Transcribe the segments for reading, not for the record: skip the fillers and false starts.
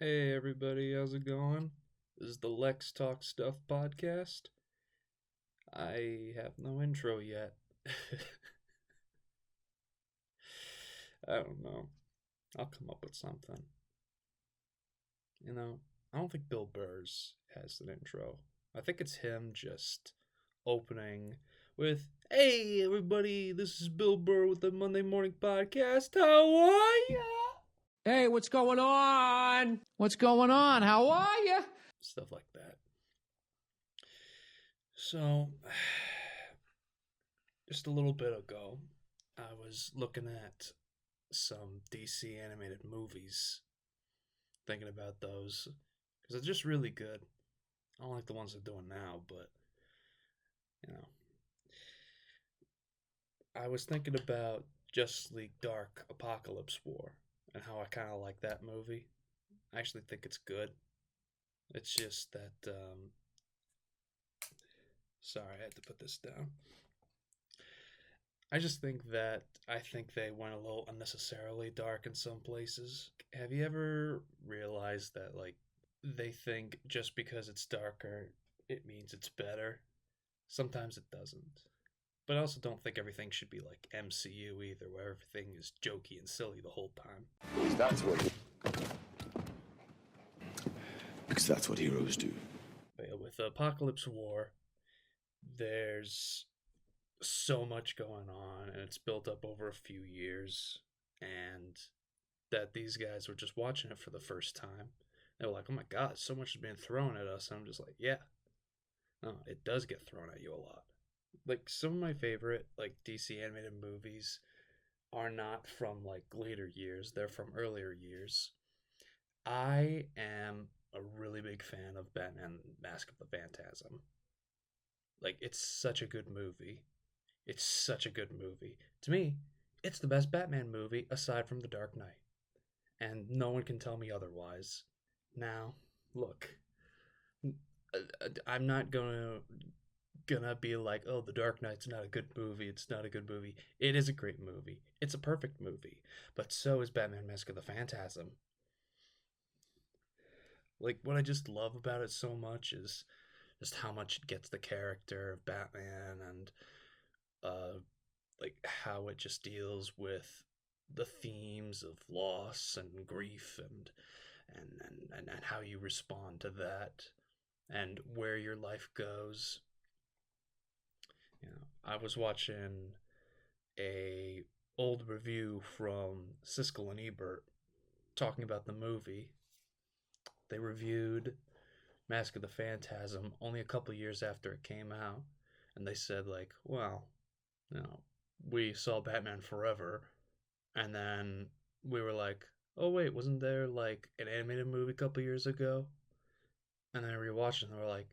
Hey everybody, how's it going? This is the Lex Talk Stuff podcast. I have no intro yet. I don't know. I'll come up with something. You know, I don't think Bill Burr's has an intro. I think it's him just opening with, "Hey everybody, this is Bill Burr with the Monday Morning Podcast. How are ya?" Hey, what's going on? What's going on? How are you? Stuff like that. So, just a little bit ago, I was looking at some DC animated movies, thinking about those, because they're just really good. I don't like the ones they're doing now, but, you know. I was thinking about Justice League Dark Apocalypse War, and how I kind of like that movie. I actually think it's good. It's just that, sorry, I had to put this down. I think they went a little unnecessarily dark in some places. Have you ever realized that like they think just because it's darker it means it's better? Sometimes it doesn't. But I also don't think everything should be like MCU either, where everything is jokey and silly the whole time. That's what. Because that's what heroes do. But yeah, with Apocalypse War, there's so much going on, and it's built up over a few years, and that these guys were just watching it for the first time. They were like, "Oh my god, so much is being thrown at us." And I'm just like, "Yeah, no, it does get thrown at you a lot." Like some of my favorite like DC animated movies are not from like later years; they're from earlier years. I am a really big fan of Batman: Mask of the Phantasm. Like, it's such a good movie. It's such a good movie. To me, it's the best Batman movie aside from The Dark Knight. And no one can tell me otherwise. Now, look, I'm not gonna be like, "Oh, The Dark Knight's not a good movie. It's not a good movie." It is a great movie. It's a perfect movie. But so is Batman: Mask of the Phantasm. Like, what I just love about it so much is just how much it gets the character of Batman, and uh like how it just deals with the themes of loss and grief, and how you respond to that, and where your life goes. I was watching a old review from Siskel and Ebert talking about the movie. They reviewed Mask of the Phantasm only a couple years after it came out, and they said like, "Well, you know, we saw Batman Forever, and then we were like, oh wait, wasn't there like an animated movie a couple years ago?" And then we rewatched it and we're like,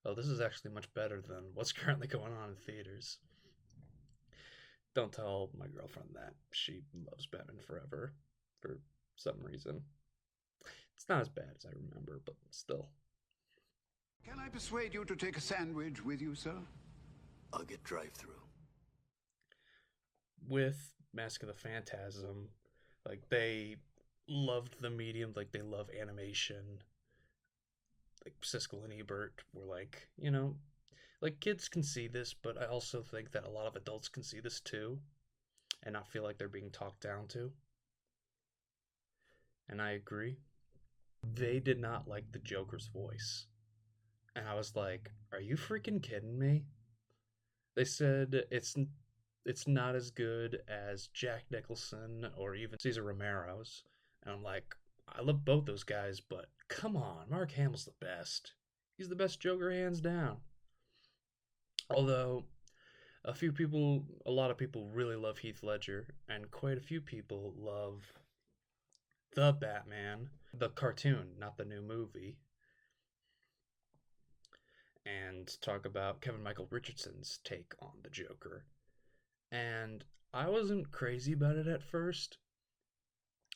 oh, this is actually much better than what's currently going on in theaters. Don't tell my girlfriend that. She loves Batman Forever for some reason. It's not as bad as I remember, but still. Can I persuade you to take a sandwich with you, sir? I'll get drive-through. With Mask of the Phantasm, like they loved the medium, like they love animation. Like Siskel and Ebert were like, like kids can see this, but I also think that a lot of adults can see this too and not feel like they're being talked down to. And I agree. They did not like the Joker's voice. And I was like, are you freaking kidding me? They said it's not as good as Jack Nicholson or even Cesar Romero's. And I'm like, I love both those guys, but come on, Mark Hamill's the best. He's the best Joker hands down. Although a lot of people really love Heath Ledger, and quite a few people love the Batman, the cartoon, not the new movie, and talk about Kevin Michael Richardson's take on the Joker. And I wasn't crazy about it at first,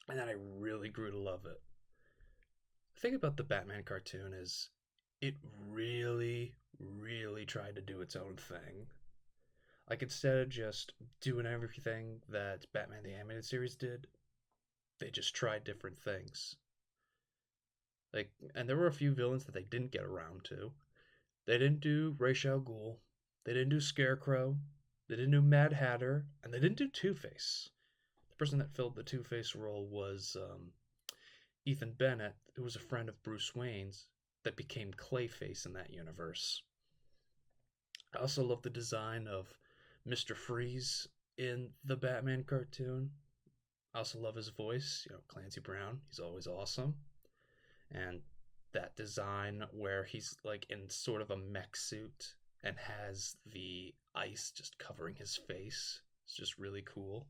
and then I really grew to love it. The thing about the Batman cartoon is it really, really tried to do its own thing. Like, instead of just doing everything that Batman the Animated Series did, they just tried different things. Like, and there were a few villains that they didn't get around to. They didn't do Ra's al Ghul. They didn't do Scarecrow. They didn't do Mad Hatter, and they didn't do Two Face. The person that filled the Two Face role was Ethan Bennett, who was a friend of Bruce Wayne's, that became Clayface in that universe. I also love the design of Mr. Freeze in the Batman cartoon. I also love his voice, Clancy Brown. He's always awesome. And that design where he's like in sort of a mech suit and has the ice just covering his face. It's just really cool.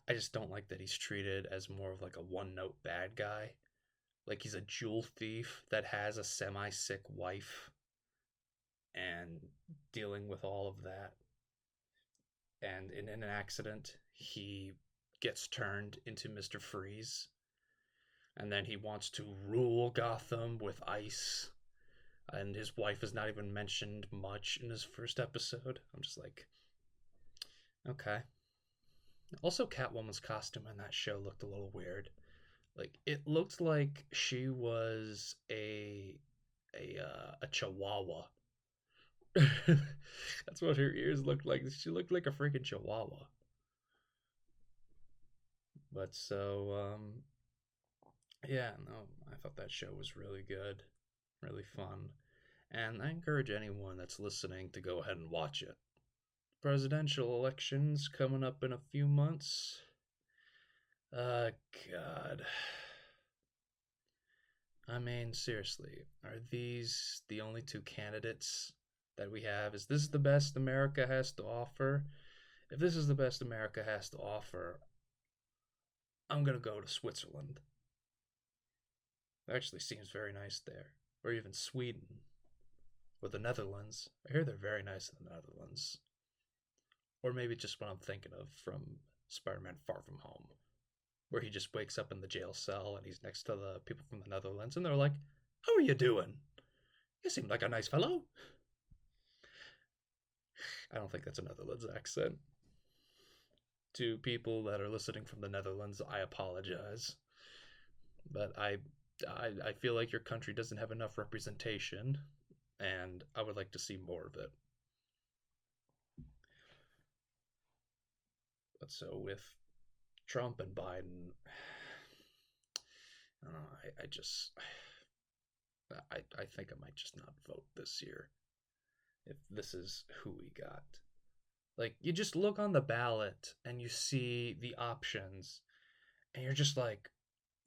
I just don't like that he's treated as more of like a one note bad guy. Like he's a jewel thief that has a semi sick wife and dealing with all of that. And in an accident, he gets turned into Mr. Freeze. And then he wants to rule Gotham with ice. And his wife is not even mentioned much in his first episode. I'm just like, okay. Also, Catwoman's costume in that show looked a little weird. Like it looked like she was a chihuahua. That's what her ears looked like. She looked like a freaking chihuahua. But so yeah, no, I thought that show was really good, really fun. And I encourage anyone that's listening to go ahead and watch it. Presidential elections coming up in a few months. God. I mean, seriously, are these the only two candidates that we have? Is this the best America has to offer? If this is the best America has to offer, I'm gonna go to Switzerland. It actually seems very nice there. Or even Sweden. Or the Netherlands. I hear they're very nice in the Netherlands. Or maybe just what I'm thinking of from Spider-Man Far From Home, where he just wakes up in the jail cell and he's next to the people from the Netherlands and they're like, "How are you doing? You seem like a nice fellow." I don't think that's a Netherlands accent. To people that are listening from the Netherlands, I apologize. But I feel like your country doesn't have enough representation, and I would like to see more of it. But so with Trump and Biden, I don't know, I just I think I might just not vote this year if this is who we got. Like you just look on the ballot and you see the options and you're just like,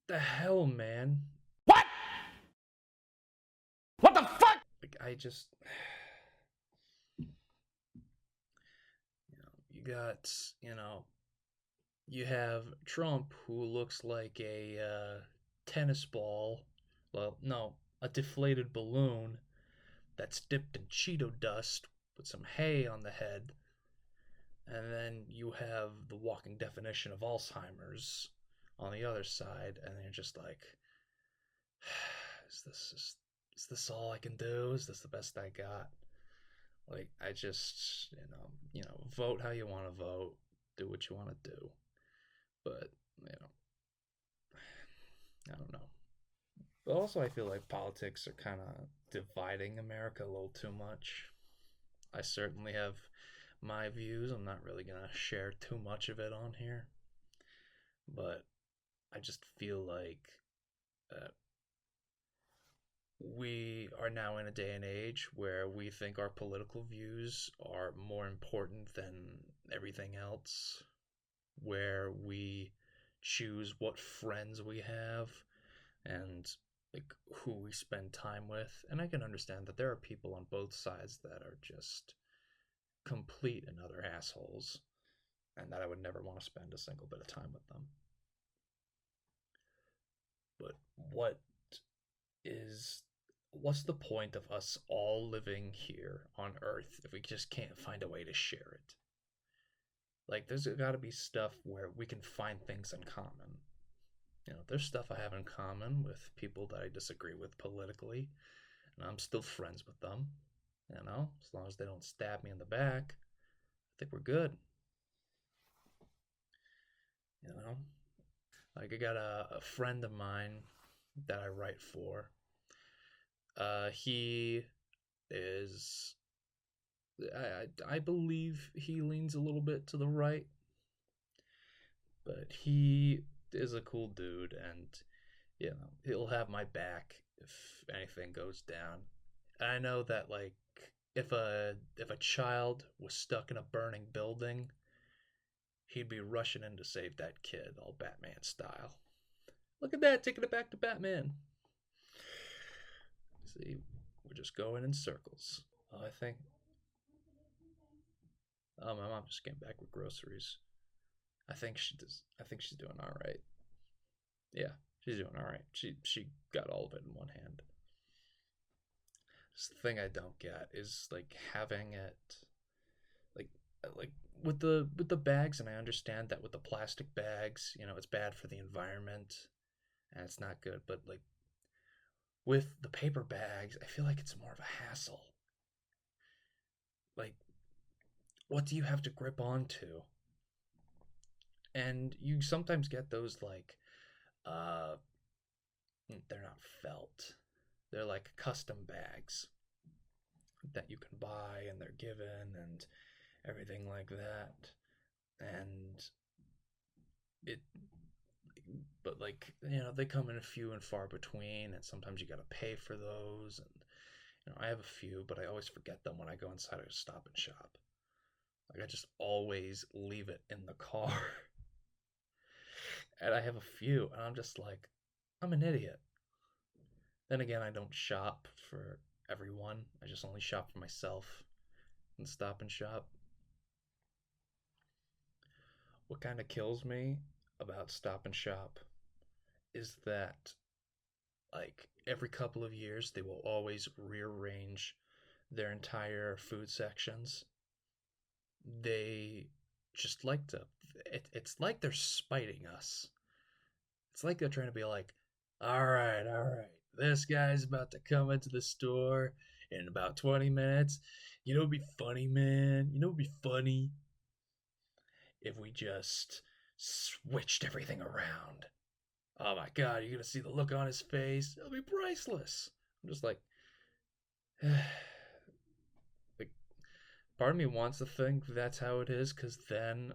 the hell, man? What? What the fuck? Like I just you got, you have Trump who looks like a tennis ball. Well, no, a deflated balloon that's dipped in Cheeto dust with some hay on the head. And then you have the walking definition of Alzheimer's on the other side, and you're just like, is this all I can do? Is this the best I got? Like I just, vote how you want to vote, do what you want to do, but I don't know. But also, I feel like politics are kind of dividing America a little too much. I certainly have my views. I'm not really gonna share too much of it on here, but I just feel like uh, we are now in a day and age where we think our political views are more important than everything else, where we choose what friends we have and like who we spend time with. And I can understand that there are people on both sides that are just complete and utter assholes, and that I would never want to spend a single bit of time with them. But what's the point of us all living here on Earth if we just can't find a way to share it? Like, there's got to be stuff where we can find things in common. There's stuff I have in common with people that I disagree with politically, and I'm still friends with them. As long as they don't stab me in the back, I think we're good. Like, I got a friend of mine that I write for. He is, I believe he leans a little bit to the right, but he is a cool dude, and he'll have my back if anything goes down. And I know that like if a child was stuck in a burning building, he'd be rushing in to save that kid, all Batman style. Look at that, taking it back to Batman. See, we're just going in circles. Oh, I think. Oh, my mom just came back with groceries. I think she does. I think she's doing all right. Yeah, she's doing all right. She got all of it in one hand. This the thing I don't get is like having it like like with the bags, and I understand that with the plastic bags, it's bad for the environment and it's not good, but like with the paper bags, I feel like it's more of a hassle. Like, what do you have to grip onto? And you sometimes get those like uh they're not felt. They're like custom bags that you can buy and they're given and everything like that. And it but like, they come in a few and far between, and sometimes you got to pay for those. And I have a few, but I always forget them when I go inside a Stop and Shop. Like, I just always leave it in the car. And I have a few, and I'm just like, I'm an idiot. Then again, I don't shop for everyone. I just only shop for myself and Stop and Shop. What kind of kills me about Stop and Shop is that, like, every couple of years, they will always rearrange their entire food sections. They just like to. It's like they're spiting us. It's like they're trying to be like, all right, this guy's about to come into the store in about 20 minutes. It'd be funny, man. It'd be funny if we just switched everything around. Oh my god, you're gonna see the look on his face. It'll be priceless. I'm just like, like, part of me wants to think that's how it is, because then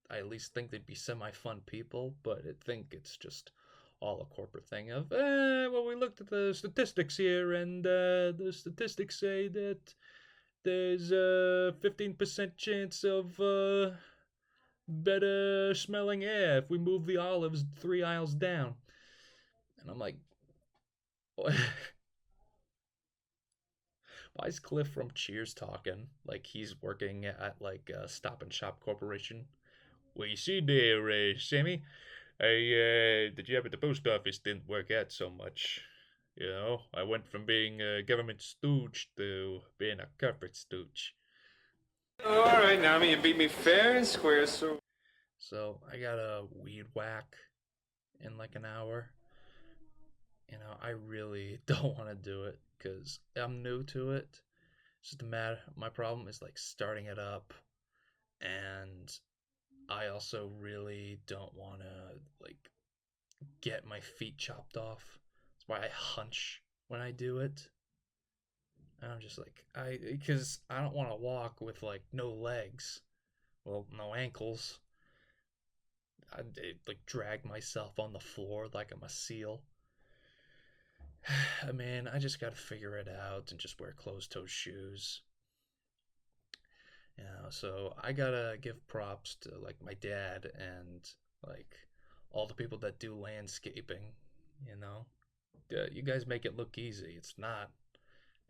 I at least think they'd be semi-fun people, but I think it's just all a corporate thing of, well, we looked at the statistics here, and the statistics say that there's a 15% chance of better smelling air if we move the olives 3 aisles down. And I'm like, why is Cliff from Cheers talking like he's working at like Stop and Shop Corporation? Well, you see there, Sammy, the job at the post office didn't work out so much. I went from being a government stooge to being a corporate stooge. All right, now you beat me fair and square, so. So I got a weed whack in like an hour. I really don't want to do it because I'm new to it. It's just a matter. My problem is like starting it up, and I also really don't want to like get my feet chopped off. That's why I hunch when I do it. And I'm just like, because I don't want to walk with like no legs, well, no ankles. I'd like drag myself on the floor like I'm a seal. I mean, I just got to figure it out and just wear closed-toe shoes. So I gotta give props to like my dad and like all the people that do landscaping. You guys make it look easy. It's not.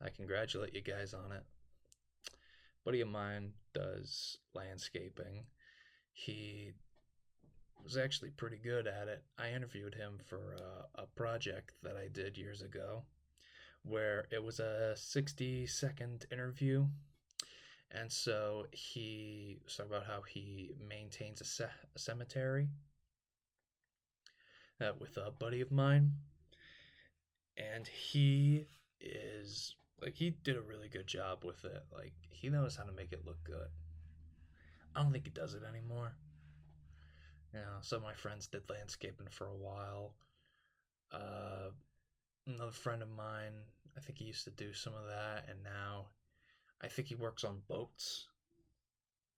I congratulate you guys on it. A buddy of mine does landscaping. He was actually pretty good at it. I interviewed him for a project that I did years ago where it was a 60-second interview. And so he was talking about how he maintains a cemetery with a buddy of mine. And he is like, he did a really good job with it. Like, he knows how to make it look good. I don't think he does it anymore. Some of my friends did landscaping for a while. another friend of mine, I think he used to do some of that, and now I think he works on boats.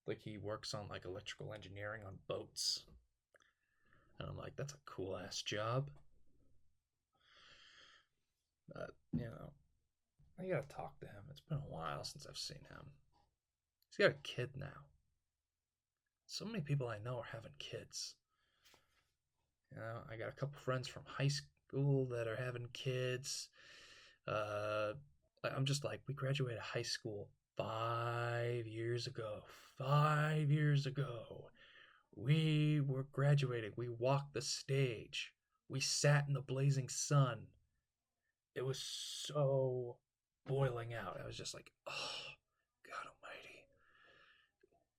Like he works on like electrical engineering on boats. And I'm like, that's a cool ass job. But, I gotta talk to him. It's been a while since I've seen him. He's got a kid now. So many people I know are having kids. I got a couple friends from high school that are having kids. I'm just like, we graduated high school 5 years ago. 5 years ago. We were graduating. We walked the stage. We sat in the blazing sun. It was so boiling out. I was just like, oh, God almighty.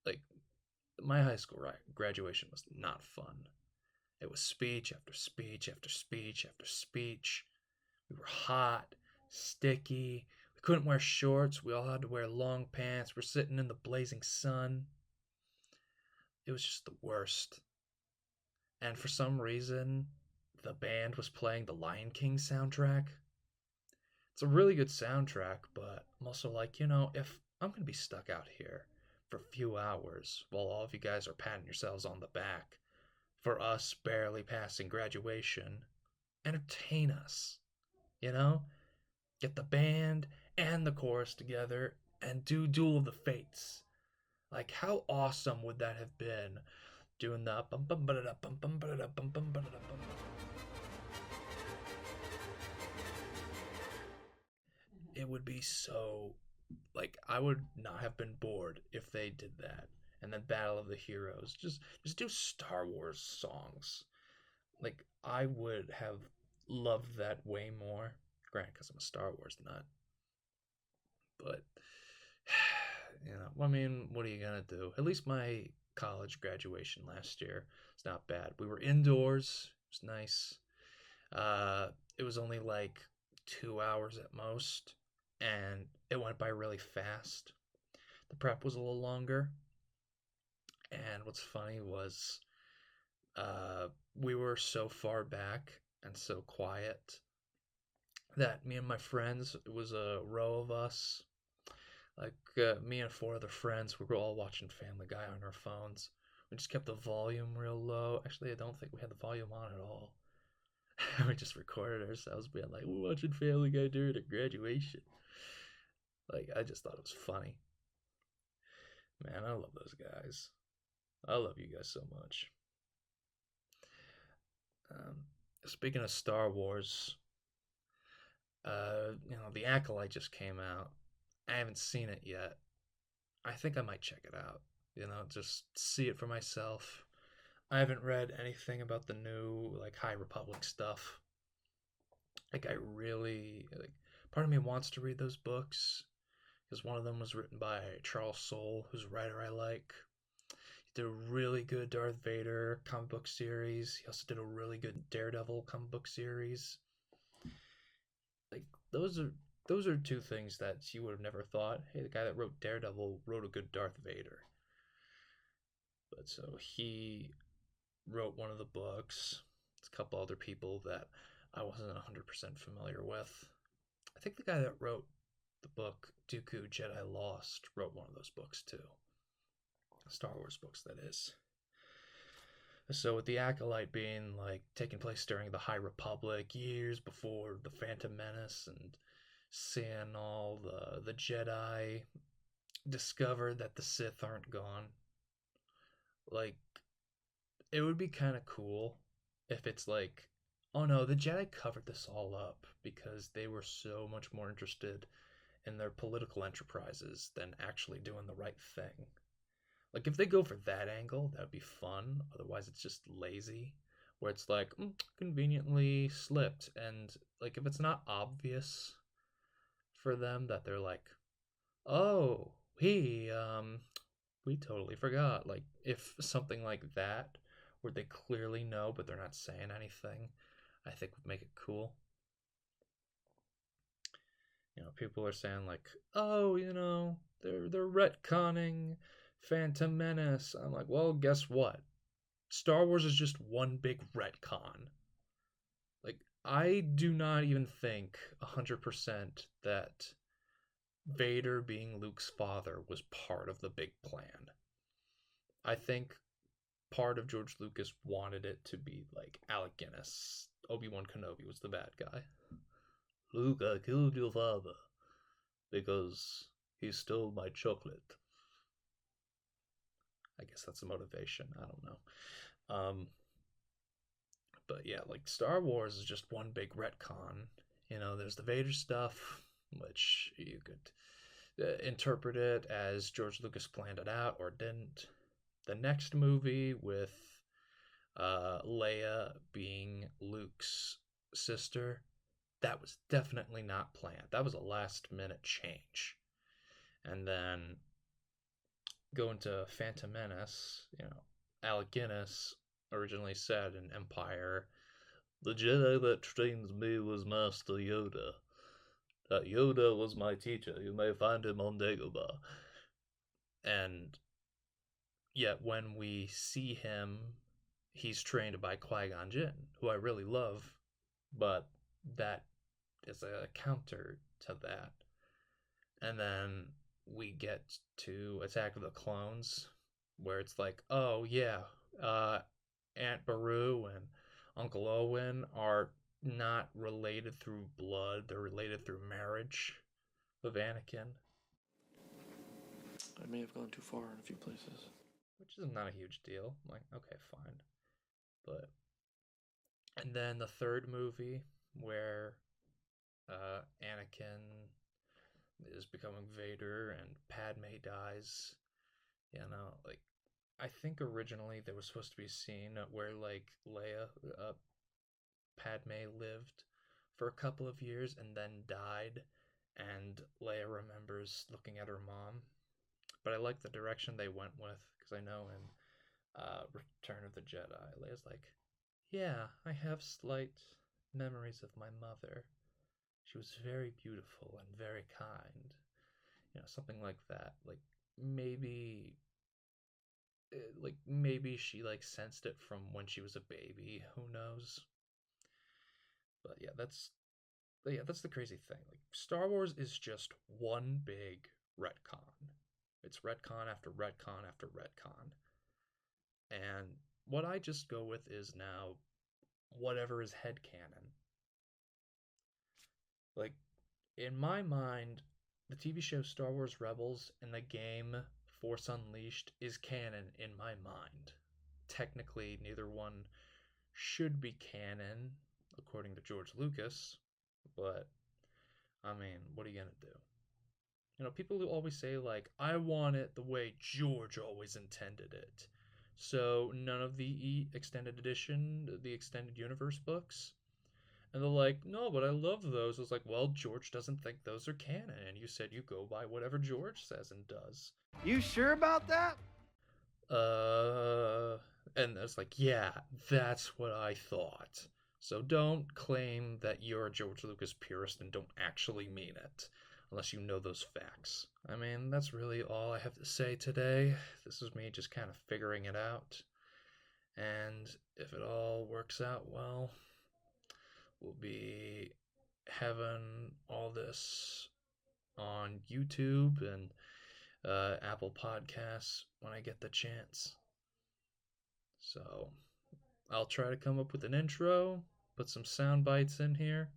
Like, my high school graduation was not fun. It was speech after speech after speech after speech. We were hot, sticky. We couldn't wear shorts. We all had to wear long pants. We're sitting in the blazing sun. It was just the worst. And for some reason, the band was playing the Lion King soundtrack. It's a really good soundtrack, but I'm also like, if I'm going to be stuck out here for a few hours while all of you guys are patting yourselves on the back for us barely passing graduation, entertain us, Get the band and the chorus together and do Duel of the Fates. Like, how awesome would that have been? Doing the bum bum ba da bum bum ba da bum bum ba da bum. It would be so, like, I would not have been bored if they did that. And then Battle of the Heroes, just do Star Wars songs. Like, I would have loved that way more. Granted, because I'm a Star Wars nut. But I mean, what are you gonna do? At least my college graduation last year was not bad. We were indoors. It was nice. It was only like 2 hours at most, and it went by really fast. The prep was a little longer, and what's funny was we were so far back and so quiet that me and my friends, it was a row of us, like me and four other friends, we were all watching Family Guy on our phones. We just kept the volume real low. Actually, I don't think we had the volume on at all. We just recorded ourselves being like, we're watching Family Guy during a graduation. Like, I just thought it was funny. Man, I love those guys. I love you guys so much. Speaking of Star Wars, The Acolyte just came out. I haven't seen it yet. I think I might check it out. Just see it for myself. I haven't read anything about the new, like, High Republic stuff. Like, I really, like, part of me wants to read those books, because one of them was written by Charles Soule, who's a writer I like. He did a really good Darth Vader comic book series. He also did a really good Daredevil comic book series. Like, those are two things that you would have never thought. Hey, the guy that wrote Daredevil wrote a good Darth Vader. But so he wrote one of the books. It's a couple other people that I wasn't 100% familiar with. I think the guy that wrote the book Dooku Jedi Lost wrote one of those books too. Star Wars books, that is. So with the Acolyte being like taking place during the High Republic, years before the Phantom Menace, and seeing all the Jedi discover that the Sith aren't gone, like, it would be kind of cool if it's like, oh no, the Jedi covered this all up because they were so much more interested in their political enterprises than actually doing the right thing. Like, if they go for that angle, that would be fun. Otherwise, it's just lazy, where it's like, conveniently slipped. And, like, if it's not obvious for them that they're like, oh, we totally forgot. Like, if something like that, where they clearly know, but they're not saying anything, I think would make it cool. People are saying like, oh, they're retconning Phantom Menace. I'm like, well, guess what? Star Wars is just one big retcon. Like, I do not even think 100% that Vader being Luke's father was part of the big plan. I think part of George Lucas wanted it to be like Alec Guinness. Obi-Wan Kenobi was the bad guy. Luke, I killed your father because he stole my chocolate. I guess that's the motivation. I don't know. But yeah, like Star Wars is just one big retcon. There's the Vader stuff, which you could interpret it as George Lucas planned it out or didn't. The next movie with Leia being Luke's sister, that was definitely not planned. That was a last minute change. And then going to Phantom Menace, Alec Guinness originally said in Empire, "The Jedi that trained me was Master Yoda. That Yoda was my teacher. You may find him on Dagobah." And yet when we see him, he's trained by Qui-Gon Jinn, who I really love, but that is a counter to that. And then we get to Attack of the Clones, where it's like, oh yeah, Aunt Beru and Uncle Owen are not related through blood, they're related through marriage of Anakin. I may have gone too far in a few places. Which is not a huge deal. Like, okay, fine. But and then the third movie where Anakin is becoming Vader and Padme dies. Like I think originally there was supposed to be a scene where like Leia, Padme lived for a couple of years and then died, and Leia remembers looking at her mom. But I like the direction they went with, because I know in Return of the Jedi, Leia's like, yeah, I have slight memories of my mother. She was very beautiful and very kind. Something like that. Maybe she like sensed it from when she was a baby. Who knows? But yeah, that's the crazy thing. Like Star Wars is just one big retcon. It's retcon after retcon after retcon. And what I just go with is now whatever is headcanon. Like, in my mind, the TV show Star Wars Rebels and the game Force Unleashed is canon in my mind. Technically, neither one should be canon, according to George Lucas, but, I mean, what are you gonna do? People who always say, like, I want it the way George always intended it. So, none of the extended edition, the extended universe books. And they're like, no, but I love those. I was like, well, George doesn't think those are canon, and you said you go by whatever George says and does. You sure about that? And it's like, yeah, that's what I thought. So don't claim that you're a George Lucas purist and don't actually mean it, unless you know those facts. I mean, that's really all I have to say today. This is me just kind of figuring it out. And if it all works out well, we'll be having all this on YouTube and Apple Podcasts when I get the chance. So I'll try to come up with an intro, put some sound bites in here.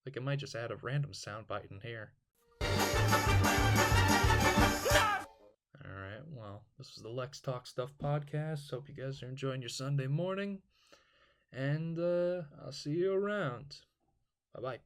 Like I might just add a random sound bite in here. Alright, well, this is the Lex Talk Stuff podcast. Hope you guys are enjoying your Sunday morning. And I'll see you around. Bye-bye.